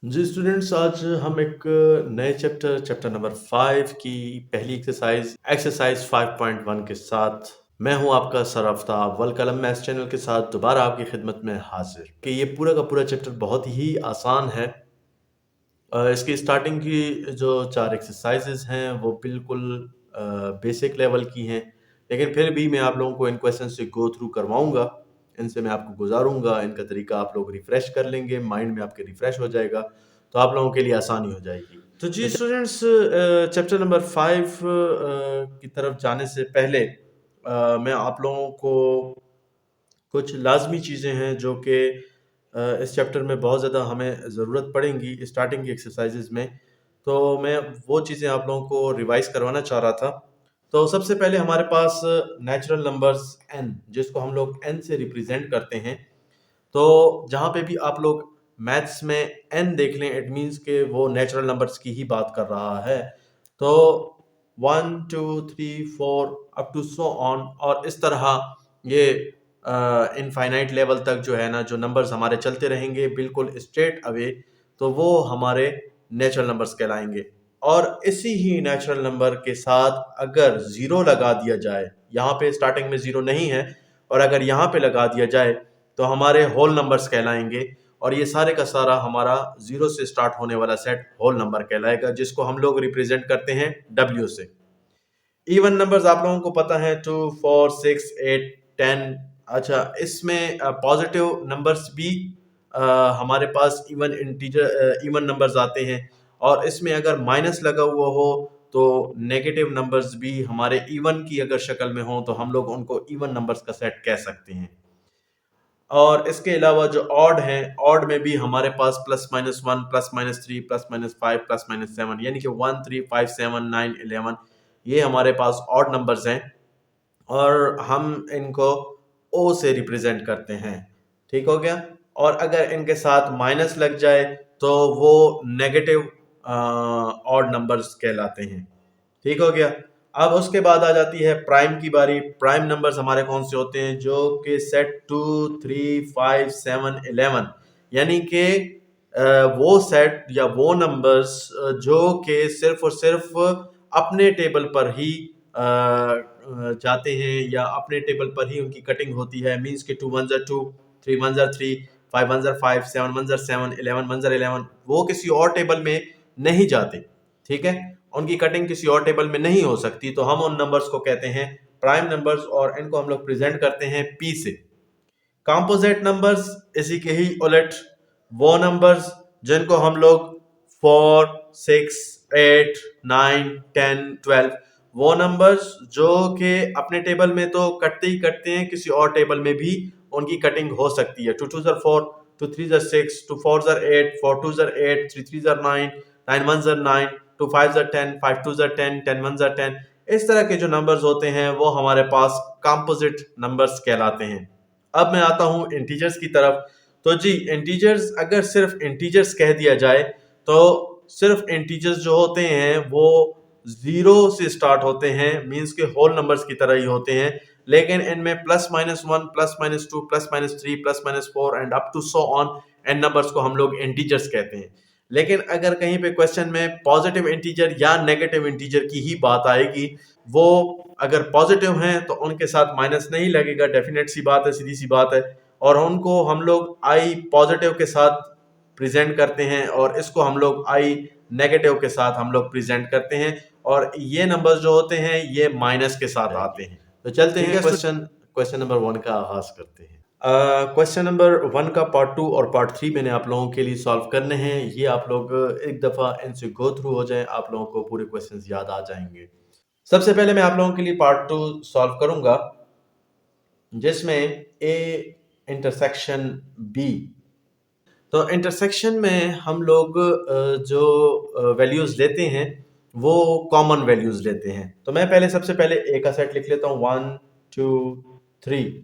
जी students, आज हम एक नए चैप्टर नंबर 5 की पहली एक्सरसाइज 5.1 के साथ मैं हूं आपका सर आफ्ताब वल कलम मैथ्स चैनल के साथ दोबारा आपकी खिदमत में हाजिर कि ये पूरा का पूरा चैप्टर बहुत ही आसान है। इसकी स्टार्टिंग की जो 4 एक्सरसाइजेज हैं वो बिल्कुल बेसिक लेवल की हैं, लेकिन फिर भी मैं आप लोगों को इन क्वेश्चन से गो थ्रू करवाऊंगा। इनसे मैं आपको गुजारूंगा, इनका तरीका आप लोग रिफ्रेश कर लेंगे, माइंड में आपके रिफ्रेश हो जाएगा, तो आप लोगों के लिए आसानी हो जाएगी। तो जी स्टूडेंट्स, चैप्टर नंबर 5 की तरफ जाने से पहले मैं आप लोगों को कुछ लाजमी चीज़ें हैं जो कि इस चैप्टर में बहुत ज़्यादा हमें ज़रूरत पड़ेंगी स्टार्टिंग की एक्सरसाइजेज में। तो मैं वो चीज़ें आप लोगों को रिवाइज करवाना चाह रहा था। तो सबसे पहले हमारे पास नेचुरल नंबर्स n, जिसको हम लोग n से रिप्रेजेंट करते हैं। तो जहाँ पे भी आप लोग मैथ्स में n देख लें, इट मीन्स के वो नेचुरल नंबर्स की ही बात कर रहा है। तो 1 2 3 4 अप टू सो ऑन, और इस तरह ये इनफाइनाइट लेवल तक जो है ना, जो नंबर्स हमारे चलते रहेंगे बिल्कुल स्ट्रेट अवे, तो वो हमारे नेचुरल नंबर्स कहलाएंगे। और इसी ही नेचुरल नंबर के साथ अगर ज़ीरो लगा दिया जाए, यहाँ पे स्टार्टिंग में ज़ीरो नहीं है, और अगर यहाँ पे लगा दिया जाए तो हमारे होल नंबर्स कहलाएंगे। और ये सारे का सारा हमारा ज़ीरो से स्टार्ट होने वाला सेट होल नंबर कहलाएगा, जिसको हम लोग रिप्रेजेंट करते हैं W से। इवन नंबर्स आप लोगों को पता है 2 4 6 8 10। अच्छा, इसमें पॉजिटिव नंबर्स भी अ, हमारे पास इवन नंबर्स आते हैं, और इसमें अगर माइनस लगा हुआ हो तो नेगेटिव नंबर्स भी हमारे इवन की अगर शक्ल में हो तो हम लोग उनको इवन नंबर्स का सेट कह सकते हैं। और इसके अलावा जो ऑड हैं, ऑड में भी हमारे पास +-1 +-3 +-5 +-7, यानी कि 1 3 5 7 9 11, ये हमारे पास ऑड नंबर्स हैं, और हम इनको ओ से रिप्रेजेंट करते हैं। ठीक हो गया। और अगर इनके साथ माइनस लग जाए तो वो नेगेटिव ऑड नंबर्स कहलाते हैं। ठीक हो गया। अब उसके बाद आ जाती है प्राइम की बारी। प्राइम नंबर्स हमारे कौन से होते हैं? जो कि सेट 2 3 5 7 11, यानी कि वो सेट या वो नंबर्स जो कि सिर्फ और सिर्फ अपने टेबल पर ही जाते हैं, या अपने टेबल पर ही उनकी कटिंग होती है। मीन्स के 2 1 2, 3 1 3, 5 1 5, 7 1 7, 11 1 11, वो किसी और टेबल में नहीं जाते। ठीक है, उनकी कटिंग किसी और टेबल में नहीं हो सकती, तो हम उन नंबर्स को कहते हैं प्राइम नंबर्स, और इनको हम लोग प्रेजेंट करते हैं P से। कंपोजिट नंबर्स इसी के ही उलट, वो नंबर्स जिनको हम लोग 4 6 8 9 10 12, वो नंबर्स जो कि अपने टेबल में तो कटते ही कटते हैं, किसी और टेबल में भी उनकी कटिंग हो सकती है। 2 2 4, 2 3 6, 2 4 8, 4 2 8, 3 3 9, 9 1 9, 2 5 10, 5 2 10, 10 1 10। इस तरह के जो नंबर्स होते हैं वो हमारे पास कंपोजिट नंबर्स कहलाते हैं। अब मैं आता हूं इंटीजर्स की तरफ। तो जी, इंटीजर्स, अगर सिर्फ इंटीजर्स कह दिया जाए तो सिर्फ इंटीजर्स जो होते हैं वो जीरो से स्टार्ट होते हैं, मींस के होल नंबर्स की तरह ही होते हैं, लेकिन इनमें +-1 +-2 +-3 +-4 and up to so on, n numbers को हम लोग इंटीजर्स कहते हैं। लेकिन अगर कहीं पे क्वेश्चन में पॉजिटिव इंटीजर या नेगेटिव इंटीजर की ही बात आएगी, वो अगर पॉजिटिव हैं तो उनके साथ माइनस नहीं लगेगा, डेफिनेट सी बात है, सीधी सी बात है, और उनको हम लोग आई पॉजिटिव के साथ प्रेजेंट करते हैं, और इसको हम लोग आई नेगेटिव के साथ हम लोग प्रेजेंट करते हैं, और ये नंबर्स जो होते हैं ये माइनस के साथ आते हैं। तो चलते हैं क्वेश्चन नंबर 1 का आगाज करते हैं। क्वेश्चन नंबर 1 का पार्ट 2 और पार्ट 3 मैंने आप लोगों के लिए सॉल्व करने हैं। ये आप लोग एक दफ़ा इनसे गो थ्रू हो जाएं, आप लोगों को पूरे क्वेश्चंस याद आ जाएंगे। सबसे पहले मैं आप लोगों के लिए पार्ट 2 सॉल्व करूंगा, जिसमें ए इंटरसेक्शन बी। तो इंटरसेक्शन में हम लोग जो वैल्यूज लेते हैं वो कॉमन वैल्यूज लेते हैं। तो मैं पहले सबसे पहले ए का सेट लिख लेता हूँ, 1 2 3,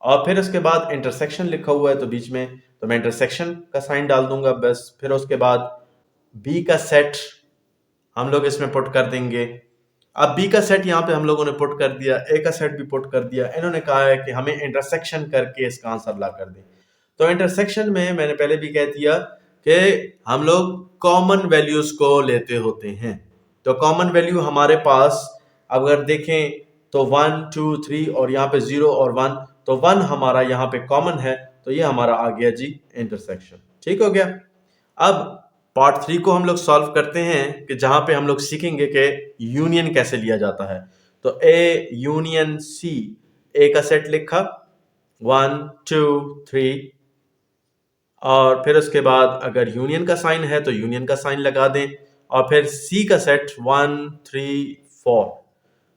और फिर उसके बाद इंटरसेक्शन लिखा हुआ है तो बीच में, तो मैं इंटरसेक्शन का साइन डाल दूंगा बस। फिर उसके बाद बी का सेट हम लोग इसमें पुट कर देंगे। अब बी का सेट यहाँ पे हम लोगों ने पुट कर दिया, ए का सेट भी पुट कर दिया। इन्होंने कहा है कि हमें इंटरसेक्शन करके इसका आंसर ला कर दें। तो इंटरसेक्शन में मैंने पहले भी कह दिया कि हम लोग कॉमन वैल्यूज को लेते होते हैं। तो कॉमन वैल्यू हमारे पास अगर देखें तो 1 2 3 और यहाँ पे 0 और 1, तो 1 हमारा यहाँ पे कॉमन है, तो ये हमारा आ गया जी इंटरसेक्शन। ठीक हो गया। अब पार्ट 3 को हम लोग सॉल्व करते हैं कि जहां पे हम लोग सीखेंगे कि यूनियन कैसे लिया जाता है। तो ए यूनियन सी, ए का सेट लिखा 1 2 3, और फिर उसके बाद अगर यूनियन का साइन है तो यूनियन का साइन लगा दें, और फिर सी का सेट 1 3 4।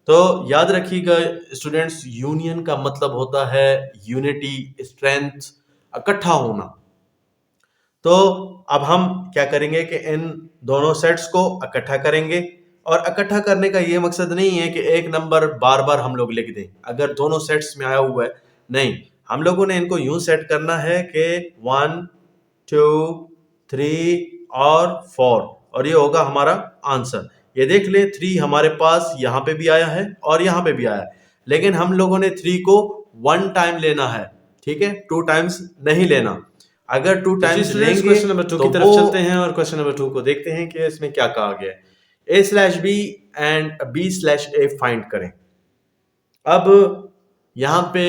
तो याद रखिएगा स्टूडेंट्स, यूनियन का मतलब होता है यूनिटी, स्ट्रेंथ, इकट्ठा होना। तो अब हम क्या करेंगे कि इन दोनों सेट्स को इकट्ठा करेंगे, और इकट्ठा करने का ये मकसद नहीं है कि एक नंबर बार बार हम लोग लिख दें अगर दोनों सेट्स में आया हुआ है, नहीं, हम लोगों ने इनको यूं सेट करना है कि 1 2 3 और 4, और ये होगा हमारा आंसर। ये देख ले 3 हमारे पास यहाँ पे भी आया है और यहाँ पे भी आया है, लेकिन हम लोगों ने 3 को 1 टाइम लेना है, ठीक है, 2 टाइम्स नहीं लेना। अगर 2 टाइम्स लेंगे क्वेश्चन नंबर 2 तो की तरफ वो चलते हैं और क्वेश्चन नंबर 2 को देखते हैं कि इसमें क्या कहा गया है। a/b एंड b/a फाइंड करें। अब यहाँ पे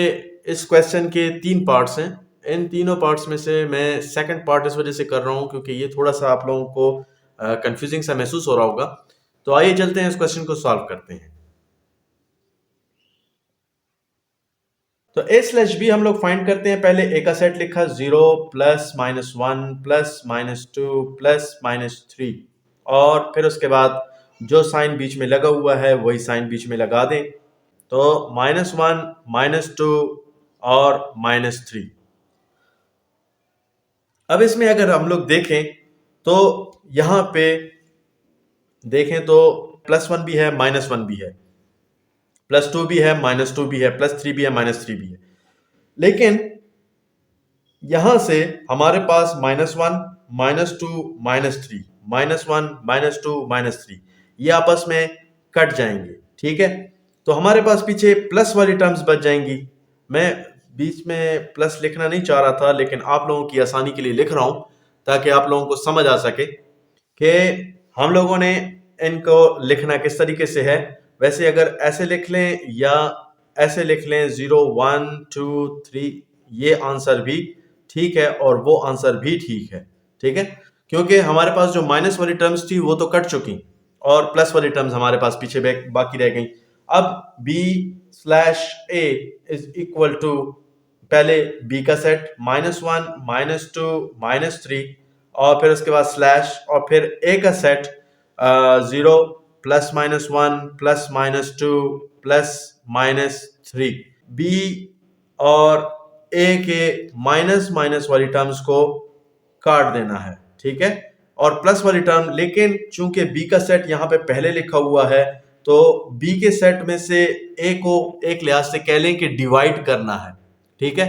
इस क्वेश्चन के 3 पार्ट्स हैं। इन तीनों पार्ट्स में से मैं सेकंड पार्ट इस वजह से कर रहा हूँ क्योंकि ये थोड़ा सा आप लोगों को कंफ्यूजिंग सा महसूस हो रहा होगा। तो आइए चलते हैं इस क्वेश्चन को सॉल्व करते हैं। तो a/b हम लोग फाइंड करते हैं। पहले a का सेट लिखा 0 plus minus 1 plus minus 2 plus minus 3, और फिर उसके बाद जो साइन बीच में लगा हुआ है वही साइन बीच में लगा दें। तो -1 -2 और -3। अब इसमें अगर हम लोग देखें तो यहां पे देखें तो +1 भी है, -1 भी है, +2 भी है, -2 भी है, +3 भी है, -3 भी है। लेकिन यहां से हमारे पास -1 -2 -3, -1 -2 -3 ये आपस में कट जाएंगे, ठीक है। तो हमारे पास पीछे प्लस वाली टर्म्स बच जाएंगी। मैं बीच में प्लस लिखना नहीं चाह रहा था, लेकिन आप लोगों की आसानी के लिए लिख रहा हूं ताकि आप लोगों को समझ आ सके कि हम लोगों ने इनको लिखना किस तरीके से है। वैसे अगर ऐसे लिख लें या ऐसे लिख लें 0 1 2 3, ये आंसर भी ठीक है और वो आंसर भी ठीक है, ठीक है, क्योंकि हमारे पास जो माइनस वाली टर्म्स थी वो तो कट चुकी और प्लस वाली टर्म्स हमारे पास पीछे बाकी रह गई। अब b/a इज इक्वल टू पहले b का सेट -1 -2 -3, और फिर उसके बाद स्लैश, और फिर a का सेट 0 +-1 +-2 +-3। b और a के माइनस माइनस वाली टर्म्स को काट देना है, ठीक है, और प्लस वाली टर्म, लेकिन चूंकि b का सेट यहाँ पे पहले लिखा हुआ है तो b के सेट में से a को एक लिहाज से कह लें कि डिवाइड करना है, ठीक है।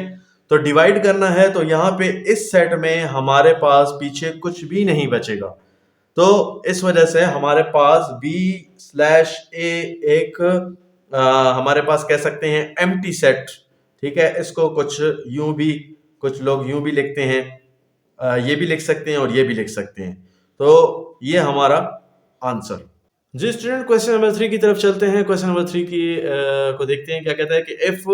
तो डिवाइड करना है तो यहाँ पे इस सेट में हमारे पास पीछे कुछ भी नहीं बचेगा, तो इस वजह से हमारे पास b/a एक हमारे पास कह सकते हैं एम्प्टी सेट, ठीक है। इसको कुछ यूं भी, कुछ लोग यूं भी लिखते हैं, ये भी लिख सकते हैं और ये भी लिख सकते हैं। तो ये हमारा आंसर। जी स्टूडेंट, क्वेश्चन नंबर 3 की तरफ चलते हैं। क्वेश्चन नंबर 3 की को देखते हैं। क्या कहता है कि इफ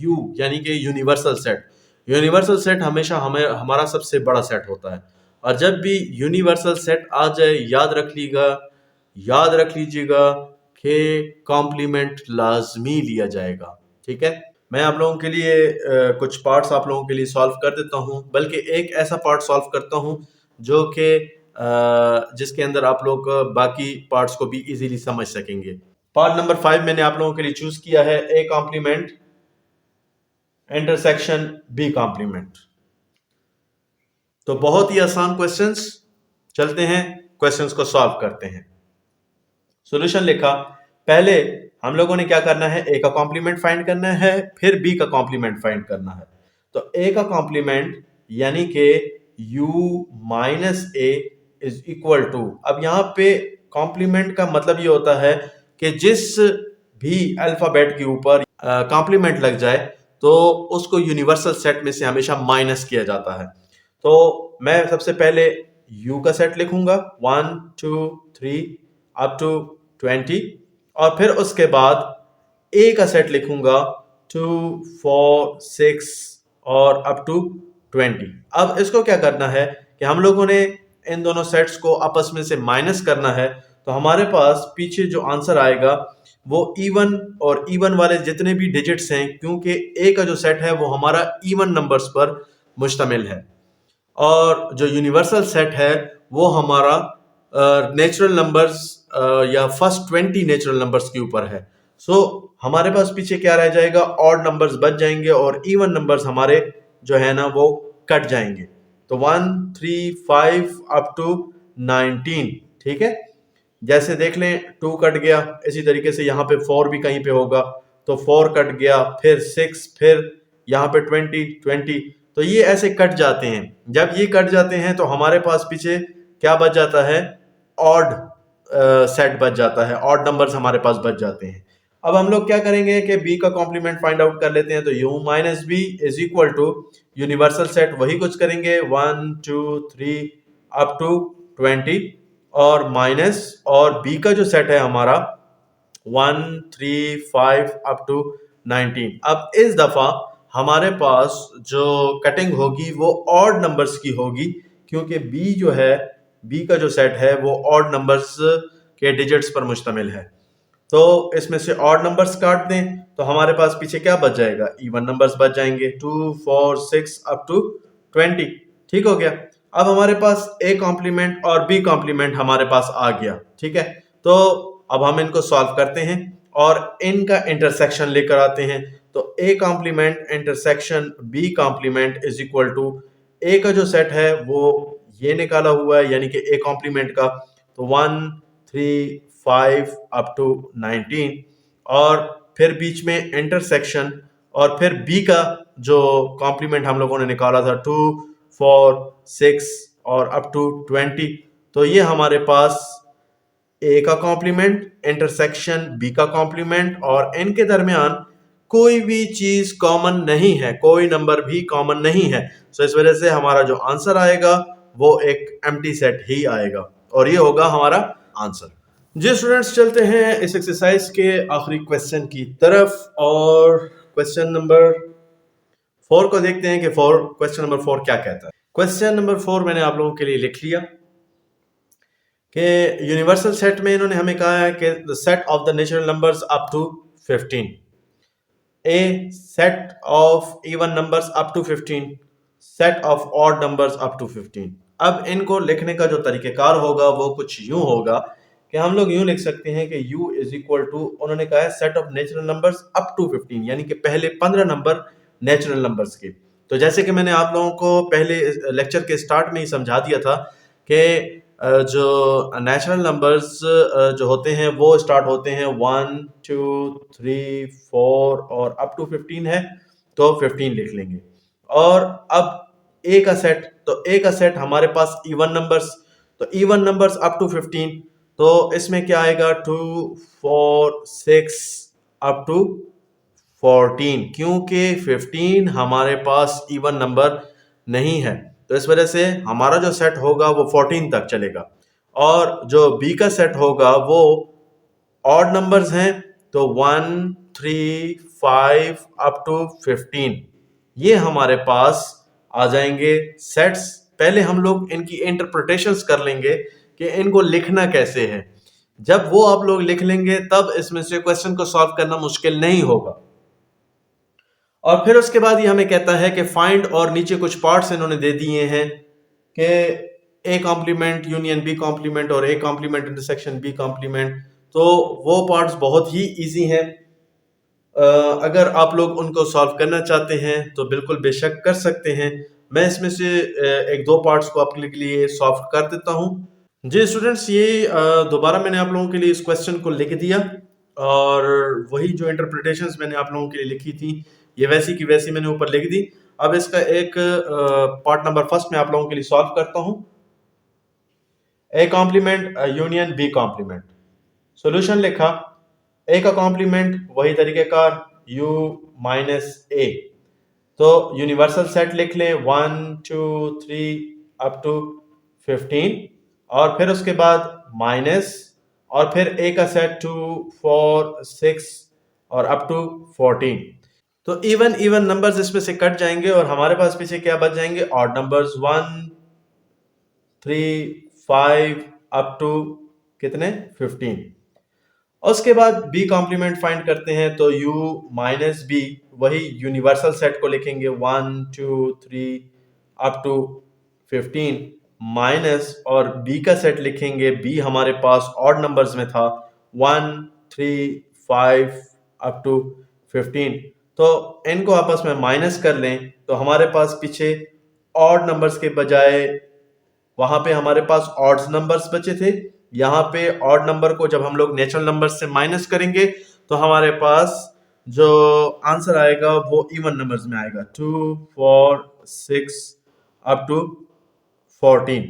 यू यानी कि यूनिवर्सल सेट, यूनिवर्सल सेट हमेशा हमारा सबसे बड़ा सेट होता है, और जब भी यूनिवर्सल सेट आ जाए याद रख लीजिएगा कि कॉम्प्लीमेंट लाजमी लिया जाएगा, ठीक है। मैं आप लोगों के लिए कुछ पार्ट्स आप लोगों के लिए सॉल्व कर देता हूं, बल्कि एक ऐसा पार्ट सॉल्व करता हूं जो कि जिसके अंदर आप लोग बाकी पार्ट्स को भी इजीली समझ सकेंगे। पार्ट नंबर 5 मैंने आप लोगों के लिए चूज किया है, A complement intersection B complement. तो बहुत ही आसान क्वेश्चंस, चलते हैं क्वेश्चंस को सॉल्व करते हैं। सॉल्यूशन लिखा, पहले हम लोगों ने क्या करना है, ए का कॉम्प्लीमेंट फाइंड करना है, फिर बी का कॉम्प्लीमेंट फाइंड करना है। तो ए का कॉम्प्लीमेंट यानी कि u minus A is equal to, अब यहाँ पे कॉम्प्लीमेंट का मतलब ये होता है कि जिस भी अल्फाबेट के ऊपर कॉम्प्लीमेंट लग जाए तो उसको यूनिवर्सल सेट में से हमेशा माइनस किया जाता है। तो मैं सबसे पहले यू का सेट लिखूंगा 1 2 3 अप टू 20 और फिर उसके बाद ए का सेट लिखूंगा 2 4 6 और अप टू 20। अब इसको क्या करना है कि हम लोगों ने इन दोनों सेट्स को आपस में से माइनस करना है, तो हमारे पास पीछे जो आंसर आएगा वो इवन और इवन वाले जितने भी डिजिट्स हैं, क्योंकि ए का जो सेट है वो हमारा इवन नंबर्स पर मुश्तमिल है और जो यूनिवर्सल सेट है वो हमारा नेचुरल नंबर्स या फर्स्ट 20 नेचुरल नंबर्स के ऊपर है। सो हमारे पास पीछे क्या रह जाएगा, ऑड नंबर्स बच जाएंगे और इवन नंबर्स हमारे जो है ना वो कट जाएंगे। तो 1 3 5 अप टू 19, ठीक है। जैसे देख लें 2 कट गया, इसी तरीके से यहाँ पे 4 भी कहीं पे होगा तो 4 कट गया, फिर 6, फिर यहाँ पे 20, तो ये ऐसे कट जाते हैं। जब ये कट जाते हैं तो हमारे पास पीछे क्या बच जाता है, ऑड सेट बच जाता है, ऑड नंबर्स हमारे पास बच जाते हैं। अब हम लोग क्या करेंगे कि b का कॉम्प्लीमेंट फाइंड आउट कर लेते हैं। तो u minus B is equal to universal set, वही कुछ करेंगे 1 2 3 अप टू 20 और माइनस और b का जो सेट है हमारा 1 3 5 अप टू 19। अब इस दफा हमारे पास जो कटिंग होगी वो ऑड नंबर्स की होगी, क्योंकि b जो है, b का जो सेट है वो ऑड नंबर्स के डिजिट्स पर मुश्तमिल है। तो इसमें से ऑड नंबर्स काट दें तो हमारे पास पीछे क्या बच जाएगा, इवन नंबर्स बच जाएंगे 2 4 6 अप टू 20। ठीक हो गया। अब हमारे पास ए कॉम्प्लीमेंट और बी कॉम्प्लीमेंट हमारे पास आ गया, ठीक है। तो अब हम इनको सॉल्व करते हैं और इनका इंटरसेक्शन लेकर आते हैं। तो A complement intersection B complement is equal to A का जो सेट है वो ये निकाला हुआ है, यानी कि ए कॉम्प्लीमेंट का, तो 1 3 5 अप टू 19 और फिर बीच में इंटरसेक्शन और फिर बी का जो कॉम्प्लीमेंट हम लोगों ने निकाला था 2 4 6 और अप टू 20। तो ये हमारे पास ए का कॉम्प्लीमेंट इंटरसेक्शन बी का कॉम्प्लीमेंट और इनके दरमियान कोई भी चीज कॉमन नहीं है, कोई नंबर भी कॉमन नहीं है। सो इस वजह से हमारा जो आंसर आएगा वो एक एम्प्टी सेट ही आएगा और ये होगा हमारा आंसर। जी स्टूडेंट्स, चलते हैं इस एक्सरसाइज के आखिरी क्वेश्चन की तरफ और क्वेश्चन नंबर 4 को देखते हैं कि क्वेश्चन नंबर 4 क्या कहता है। क्वेश्चन नंबर 4 मैंने आप लोगों के लिए लिख लिया कि यूनिवर्सल सेट में इन्होंने हमें कहा है कि the set of the natural numbers up to 15, a set of even numbers up to 15, set of odd numbers up to 15। अब इनको लिखने का जो तरीकेकार होगा वो कुछ यूं होगा कि हम लोग यूं लिख सकते हैं कि u इज इक्वल टू, उन्होंने कहा है set of natural numbers up to 15, यानी कि पहले 15 नंबर नेचुरल नंबर्स के। तो जैसे कि मैंने आप लोगों को पहले लेक्चर के स्टार्ट में ही समझा दिया था कि जो नेचुरल नंबर्स जो होते हैं वो स्टार्ट होते हैं 1 2 3 4 और अप टू 15 है, तो 15 लिख लेंगे। और अब ए का सेट, तो ए का सेट हमारे पास इवन नंबर्स, तो इवन नंबर्स अप टू 15, तो इसमें क्या आएगा 2 4 6 अप टू 14, क्योंकि 15 हमारे पास इवन नंबर नहीं है, तो इस वजह से हमारा जो सेट होगा वो 14 तक चलेगा। और जो बी का सेट होगा वो ऑड नंबर्स हैं, तो 1 3 5 अप टू 15 ये हमारे पास आ जाएंगे सेट्स। पहले हम लोग इनकी इंटरप्रिटेशंस कर लेंगे कि इनको लिखना कैसे है। जब वो आप लोग लिख लेंगे तब इसमें से क्वेश्चन को सॉल्व करना मुश्किल नहीं होगा। और फिर उसके बाद ये हमें कहता है कि फाइंड, और नीचे कुछ पार्ट्स इन्होंने दे दिए हैं कि A complement union B complement और A complement intersection B complement. तो वो पार्ट्स बहुत ही इजी हैं, अगर आप लोग उनको सॉल्व करना चाहते हैं तो बिल्कुल बेशक कर सकते हैं। मैं इसमें से एक दो पार्ट्स को आपके लिए सॉल्व कर देता हूं। जी स्टूडेंट्स, ये दोबारा मैंने आप लोगों के लिए इस क्वेश्चन को लिख दिया और वही जो इंटरप्रिटेशंस मैंने आप लोगों के लिए लिखी थी ये वैसी की वैसी मैंने ऊपर लिख दी। अब इसका एक पार्ट नंबर फर्स्ट में आप लोगों के लिए सॉल्व करता हूं। A complement union B complement, solution लिखा, ए का कॉम्प्लीमेंट वही तरीकेकार u माइनस ए, तो यूनिवर्सल सेट लिख लें 1 2 3 अप टू 15 और फिर उसके बाद माइनस और फिर ए का सेट 2 4 6 और अप टू 14। तो इवन नंबर्स इसमें से कट जाएंगे और हमारे पास पीछे क्या बच जाएंगे, ऑड नंबर्स 1 3 5 अप टू कितने 15। उसके बाद बी कॉम्प्लीमेंट फाइंड करते हैं तो u माइनस बी, वही यूनिवर्सल सेट को लिखेंगे 1 2 3 अप टू 15 माइनस और b का सेट लिखेंगे, b हमारे पास ऑड नंबर्स में था 1 3 5 अप टू 15। तो इनको आपस में माइनस कर लें तो हमारे पास पीछे ऑड नंबर्स के बजाय वहां पे हमारे पास ऑड्स नंबर्स बचे थे। यहाँ पे ऑड नंबर को जब हम लोग नेचुरल नंबर से माइनस करेंगे तो हमारे पास जो आंसर आएगा वो इवन नंबर्स में आएगा 2 4 6 अप टू 14।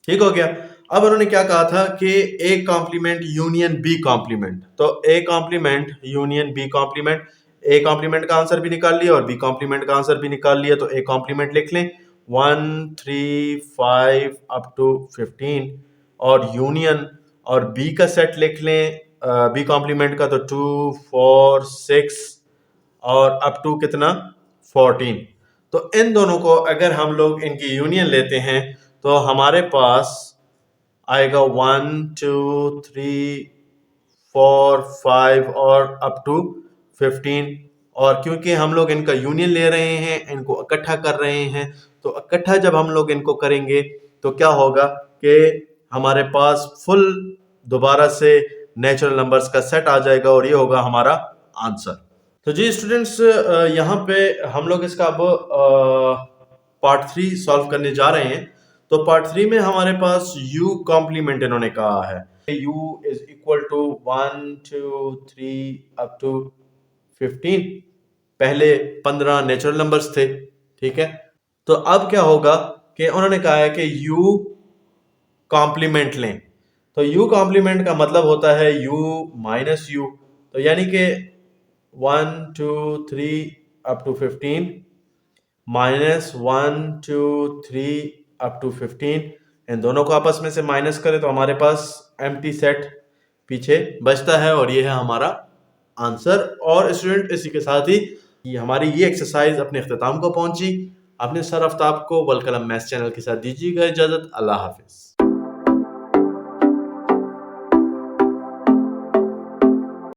ठीक हो गया। अब उन्होंने क्या कहा था कि A complement union B complement, तो A complement union B complement, A complement का आंसर भी निकाल लिया और बी कॉम्प्लीमेंट का आंसर भी निकाल लिया। तो ए कॉम्प्लीमेंट लिख लें 1 3 5 अप टू 15 और यूनियन और बी का सेट लिख लें बी कॉम्प्लीमेंट का तो 2 4 6 और अप टू कितना 14। तो इन दोनों को अगर हम लोग इनकी यूनियन लेते हैं तो हमारे पास आएगा 1 2 3 4 5 और अप टू 15। और क्योंकि हम लोग इनका यूनियन ले रहे हैं, इनको इकट्ठा कर रहे हैं, तो इकट्ठा जब हम लोग इनको करेंगे तो क्या होगा कि हमारे पास फुल दोबारा से नेचुरल नंबर्स का सेट आ जाएगा और ये होगा हमारा आंसर। तो जी स्टूडेंट्स, यहाँ पे हम लोग इसका अब पार्ट 3 सॉल्व करने जा रहे हैं। तो पार्ट 3 में हमारे पास u कॉम्प्लीमेंट इन्होंने कहा है, u is equal to 1 2 3 up to 15। पहले 15 नेचुरल नंबर्स थे, ठीक है। तो अब क्या होगा कि उन्होंने कहा है कि u कॉम्प्लीमेंट लें। तो u कॉम्प्लीमेंट का मतलब होता है u माइनस u, तो यानी कि 1 2 3 up to 15 minus 1 2 3 up to 15। इन दोनों को आपस में से माइनस करें तो हमारे पास एम्प्टी सेट पीछे बचता है और ये है हमारा आंसर। और स्टूडेंट इसी के साथ ही हमारी ये एक्सरसाइज अपने अख्ताम को पहुंची। अपने सर आफ्ताब को वल कलम मैथ्स चैनल के साथ दीजिएगा इजाजत। अल्लाह हाफिज।